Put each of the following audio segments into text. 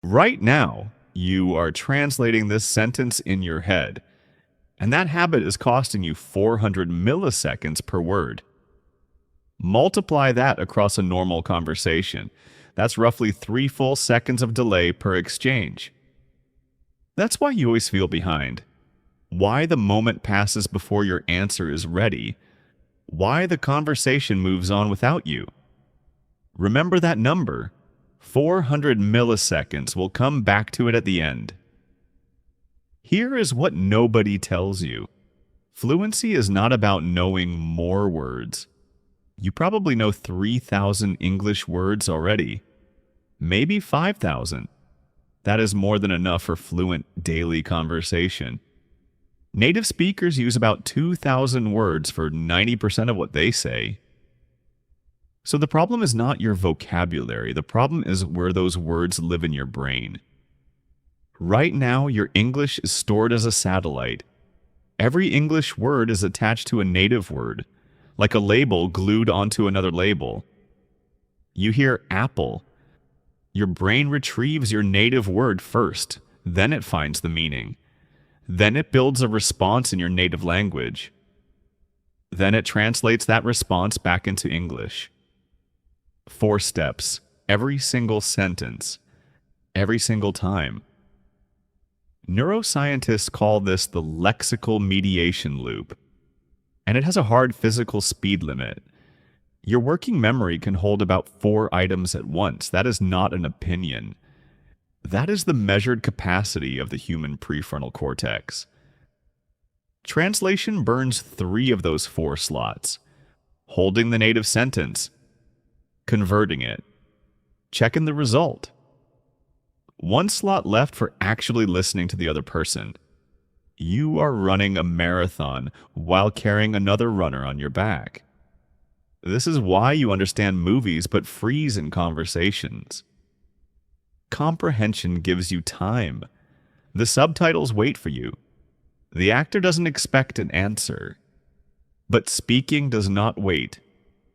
Right now, you are translating this sentence in your head, and that habit is costing you 400 milliseconds per word. Multiply that across a normal conversation. That's roughly 3 full seconds of delay per exchange. That's why you always feel behind. Why the moment passes before your answer is ready. Why the conversation moves on without you. Remember that number. 400 milliseconds. We'll come back to it at the end. Here is what nobody tells you. Fluency is not about knowing more words. You probably know 3,000 English words already. Maybe 5,000. That is more than enough for fluent daily conversation. Native speakers use about 2,000 words for 90% of what they say. So the problem is not your vocabulary. The problem is where those words live in your brain. Right now, your English is stored as a satellite. Every English word is attached to a native word, like a label glued onto another label. You hear apple. Your brain retrieves your native word first, then it finds the meaning. Then it builds a response in your native language. Then it translates that response back into English. 4 steps, every single sentence, every single time. Neuroscientists call this the lexical mediation loop, and it has a hard physical speed limit. Your working memory can hold about 4 items at once. That is not an opinion. That is the measured capacity of the human prefrontal cortex. Translation burns 3 of those 4 slots. Holding the native sentence, converting it, checking the result. 1 slot left for actually listening to the other person. You are running a marathon while carrying another runner on your back. This is why you understand movies but freeze in conversations. Comprehension gives you time. The subtitles wait for you. The actor doesn't expect an answer. But speaking does not wait.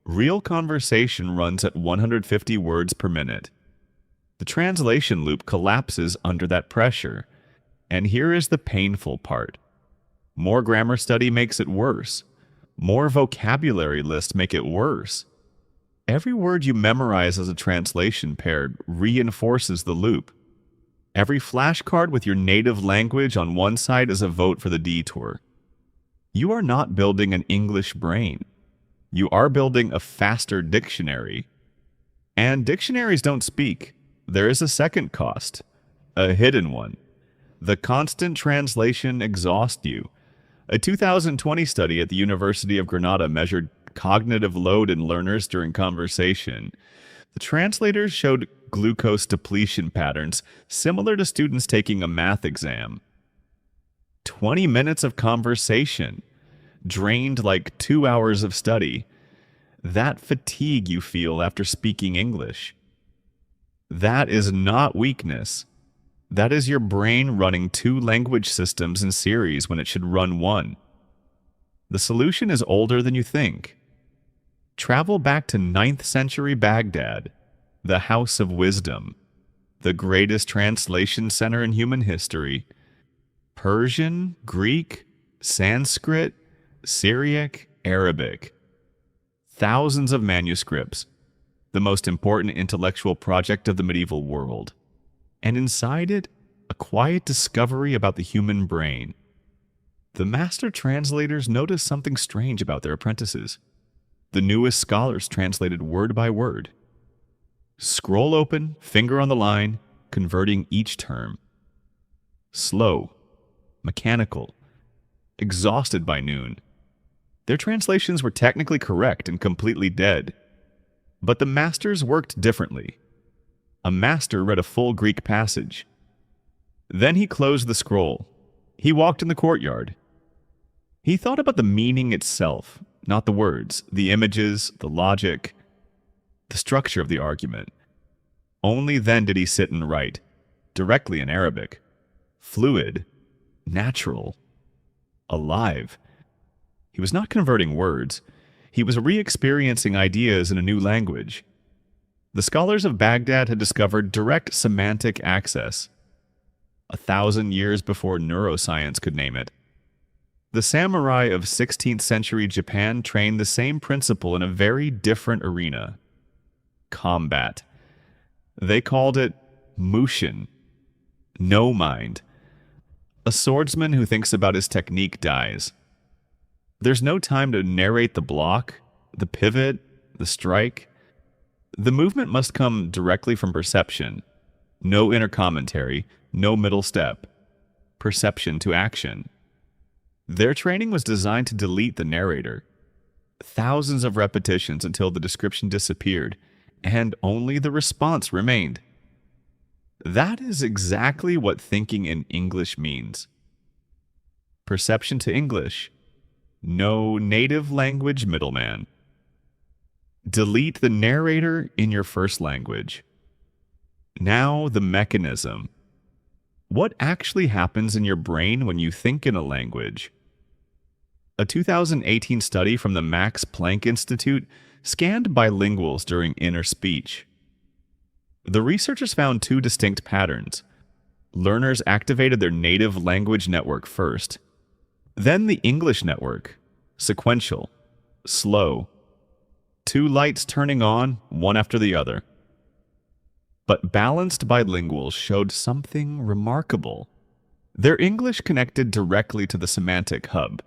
Real conversation runs at 150 words per minute. The translation loop collapses under that pressure. And here is the painful part. More grammar study makes it worse. More vocabulary lists make it worse. Every word you memorize as a translation pair reinforces the loop. Every flashcard with your native language on one side is a vote for the detour. You are not building an English brain. You are building a faster dictionary. And dictionaries don't speak. There is a second cost, a hidden one. The constant translation exhausts you. A 2020 study at the University of Granada measured cognitive load in learners during conversation. The translators showed glucose depletion patterns similar to students taking a math exam. 20 minutes of conversation, drained like 2 hours of study. That fatigue you feel after speaking English. That is not weakness. That is your brain running 2 language systems in series when it should run 1. The solution is older than you think. Travel back to 9th century Baghdad, the House of Wisdom, the greatest translation center in human history. Persian, Greek, Sanskrit, Syriac, Arabic. Thousands of manuscripts, the most important intellectual project of the medieval world. And inside it, a quiet discovery about the human brain. The master translators noticed something strange about their apprentices. The newest scholars translated word by word. Scroll open, finger on the line, converting each term. Slow, mechanical, exhausted by noon. Their translations were technically correct and completely dead. But the masters worked differently. A master read a full Greek passage. Then he closed the scroll. He walked in the courtyard. He thought about the meaning itself, not the words, the images, the logic, the structure of the argument. Only then did he sit and write, directly in Arabic, fluid, natural, alive. He was not converting words. He was re-experiencing ideas in a new language. The scholars of Baghdad had discovered direct semantic access, 1,000 years before neuroscience could name it. The samurai of 16th century Japan trained the same principle in a very different arena: combat. They called it mushin, no mind. A swordsman who thinks about his technique dies. There's no time to narrate the block, the pivot, the strike. The movement must come directly from perception. No inner commentary, no middle step. Perception to action. Their training was designed to delete the narrator. Thousands of repetitions until the description disappeared, and only the response remained. That is exactly what thinking in English means. Perception to English. No native language middleman. Delete the narrator in your first language. Now the mechanism. What actually happens in your brain when you think in a language? A 2018 study from the Max Planck Institute scanned bilinguals during inner speech. The researchers found two distinct patterns. Learners activated their native language network first, then the English network, sequential, slow. Two lights turning on, one after the other. But balanced bilinguals showed something remarkable. Their English connected directly to the semantic hub,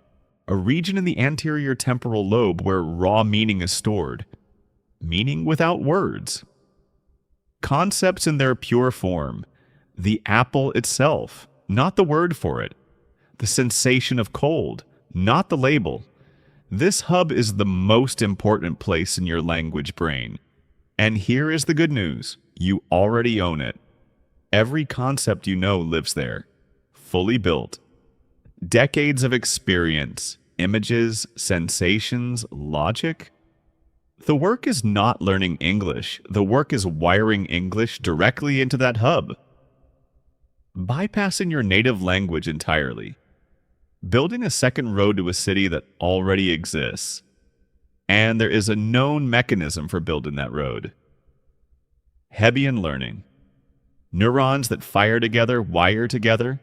a region in the anterior temporal lobe where raw meaning is stored. Meaning without words. Concepts in their pure form. The apple itself, not the word for it. The sensation of cold, not the label. This hub is the most important place in your language brain. And here is the good news. You already own it. Every concept you know lives there. Fully built. Decades of experience, images, sensations, logic. The work is not learning English. The work is wiring English directly into that hub. Bypassing your native language entirely. Building a second road to a city that already exists. And there is a known mechanism for building that road. Hebbian learning. Neurons that fire together, wire together.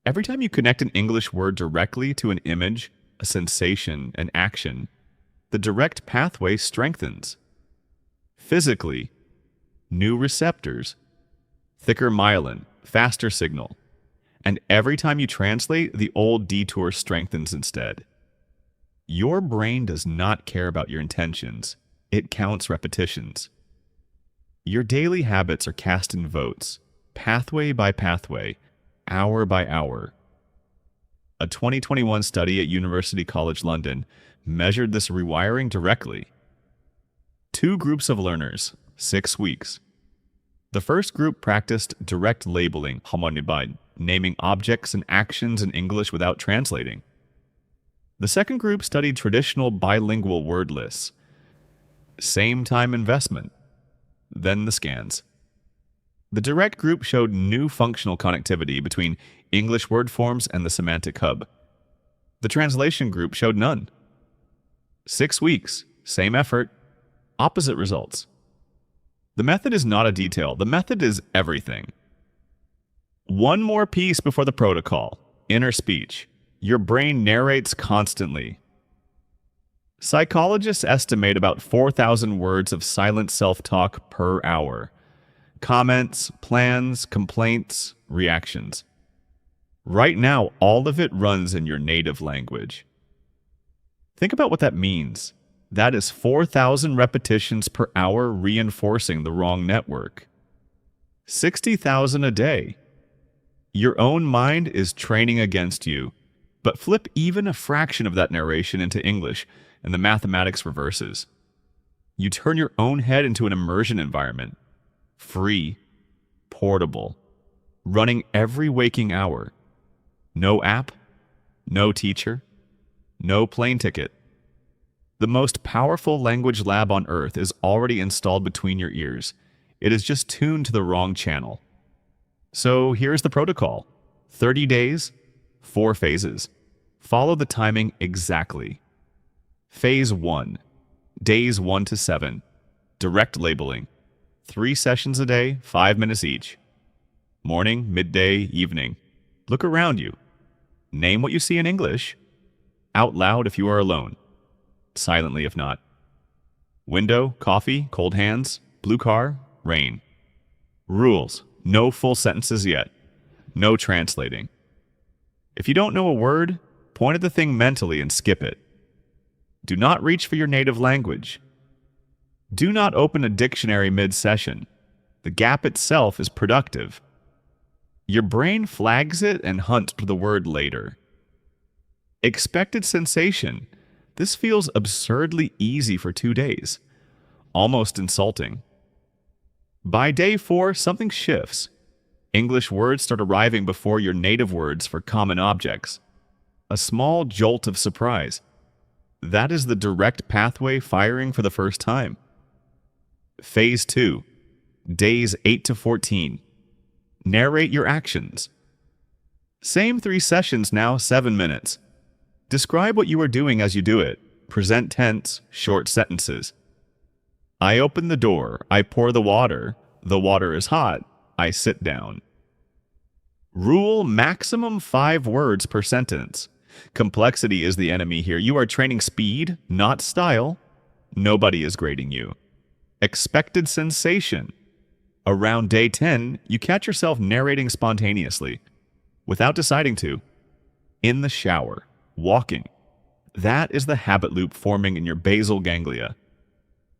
Every time you connect an English word directly to an image, a sensation, an action, the direct pathway strengthens. Physically, new receptors, thicker myelin, faster signal. And every time you translate, the old detour strengthens instead. Your brain does not care about your intentions. It counts repetitions. Your daily habits are cast in votes, pathway by pathway, hour by hour. A 2021 study at University College London measured this rewiring directly. 2 groups of learners, 6 weeks. The first group practiced direct labeling, naming objects and actions in English without translating. The second group studied traditional bilingual word lists. Same time investment. Then the scans. The direct group showed new functional connectivity between English word forms and the semantic hub. The translation group showed none. 6 weeks, same effort, opposite results. The method is not a detail. The method is everything. One more piece before the protocol. Inner speech. Your brain narrates constantly. Psychologists estimate about 4,000 words of silent self-talk per hour. Comments, plans, complaints, reactions. Right now, all of it runs in your native language. Think about what that means. That is 4,000 repetitions per hour reinforcing the wrong network. 60,000 a day. Your own mind is training against you. But flip even a fraction of that narration into English, and the mathematics reverses. You turn your own head into an immersion environment. Free, portable, running every waking hour. No app, no teacher, no plane ticket. The most powerful language lab on Earth is already installed between your ears. It is just tuned to the wrong channel. So here's the protocol. 30 days, 4 phases. Follow the timing exactly. Phase 1, days 1 to 7. Direct labeling. 3 sessions a day, 5 minutes each. Morning, midday, evening. Look around you. Name what you see in English. Out loud if you are alone. Silently if not. Window, coffee, cold hands, blue car, rain. Rules. No full sentences yet. No translating. If you don't know a word, point at the thing mentally and skip it. Do not reach for your native language. Do not open a dictionary mid-session. The gap itself is productive. Your brain flags it and hunts for the word later. Expected sensation. This feels absurdly easy for 2 days. Almost insulting. By day 4, something shifts. English words start arriving before your native words for common objects. A small jolt of surprise. That is the direct pathway firing for the first time. Phase 2. Days 8 to 14. Narrate your actions. Same 3 sessions now, 7 minutes. Describe what you are doing as you do it. Present tense, short sentences. I open the door. I pour the water. The water is hot. I sit down. Rule maximum 5 words per sentence. Complexity is the enemy here. You are training speed, not style. Nobody is grading you. Expected sensation. Around day 10, you catch yourself narrating spontaneously, without deciding to. In the shower, walking. That is the habit loop forming in your basal ganglia.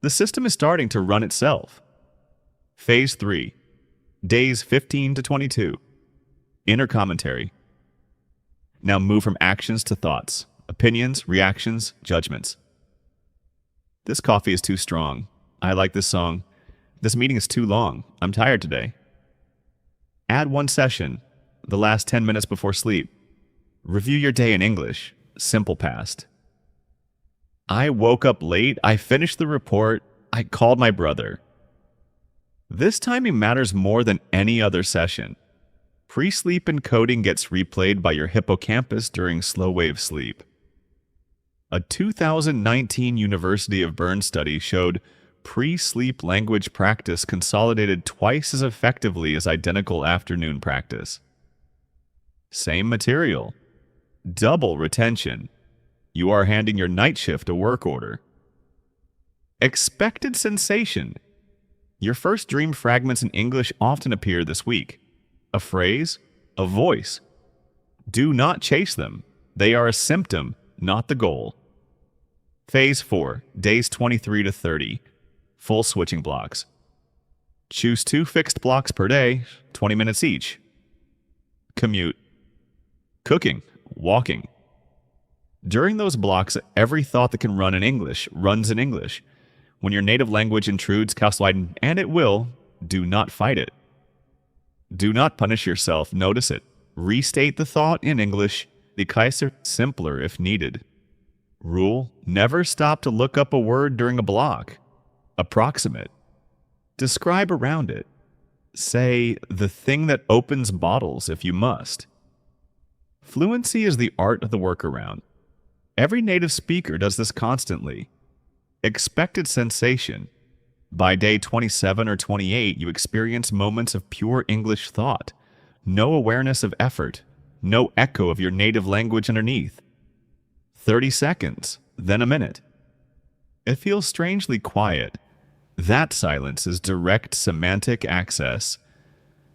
The system is starting to run itself. Phase 3. Days 15 to 22. Inner commentary. Now move from actions to thoughts, opinions, reactions, judgments. This coffee is too strong. I like this song. This meeting is too long. I'm tired today. Add 1 session, the last 10 minutes before sleep. Review your day in English, simple past. I woke up late. I finished the report. I called my brother. This timing matters more than any other session. Pre-sleep encoding gets replayed by your hippocampus during slow-wave sleep. A 2019 University of Bern study showed pre-sleep language practice consolidated twice as effectively as identical afternoon practice. Same material. Double retention. You are handing your night shift a work order. Expected sensation. Your first dream fragments in English often appear this week. A phrase, a voice. Do not chase them. They are a symptom, not the goal. Phase 4, days 23 to 30. Full switching blocks. Choose 2 fixed blocks per day, 20 minutes each. Commute. Cooking, walking. During those blocks, every thought that can run in English runs in English. When your native language intrudes, Kausleiden, and it will, do not fight it. Do not punish yourself, notice it. Restate the thought in English, the Kaiser simpler if needed. Rule, never stop to look up a word during a block. Approximate. Describe around it. Say, the thing that opens bottles if you must. Fluency is the art of the workaround. Every native speaker does this constantly. Expected sensation. By day 27 or 28, you experience moments of pure English thought. No awareness of effort. No echo of your native language underneath. 30 seconds, then a minute. It feels strangely quiet. That silence is direct semantic access.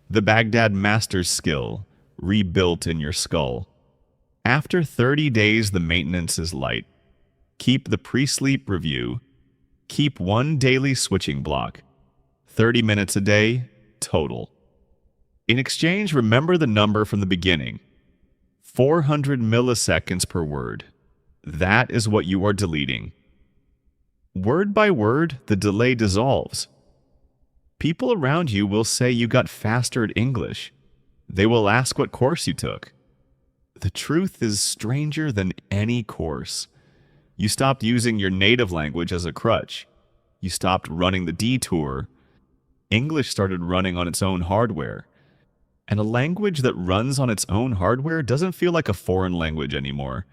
The Baghdad master's skill, rebuilt in your skull. After 30 days, the maintenance is light. Keep the pre-sleep review. Keep 1 daily switching block. 30 minutes a day, total. In exchange, remember the number from the beginning. 400 milliseconds per word. That is what you are deleting. Word by word, the delay dissolves. People around you will say you got faster at English. They will ask what course you took. The truth is stranger than any course. You stopped using your native language as a crutch. You stopped running the detour. English started running on its own hardware. And a language that runs on its own hardware doesn't feel like a foreign language anymore.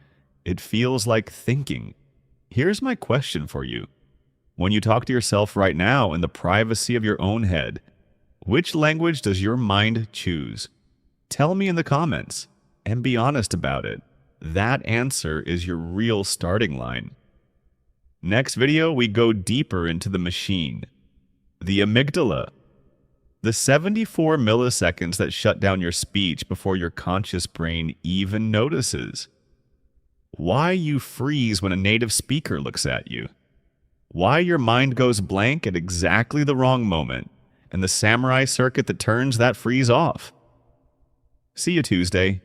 It feels like thinking. Here's my question for you. When you talk to yourself right now in the privacy of your own head, which language does your mind choose? Tell me in the comments, and be honest about it. That answer is your real starting line. Next video, we go deeper into the machine. The amygdala. The 74 milliseconds that shut down your speech before your conscious brain even notices. Why you freeze when a native speaker looks at you. Why your mind goes blank at exactly the wrong moment, and the samurai circuit that turns that freeze off. See you Tuesday.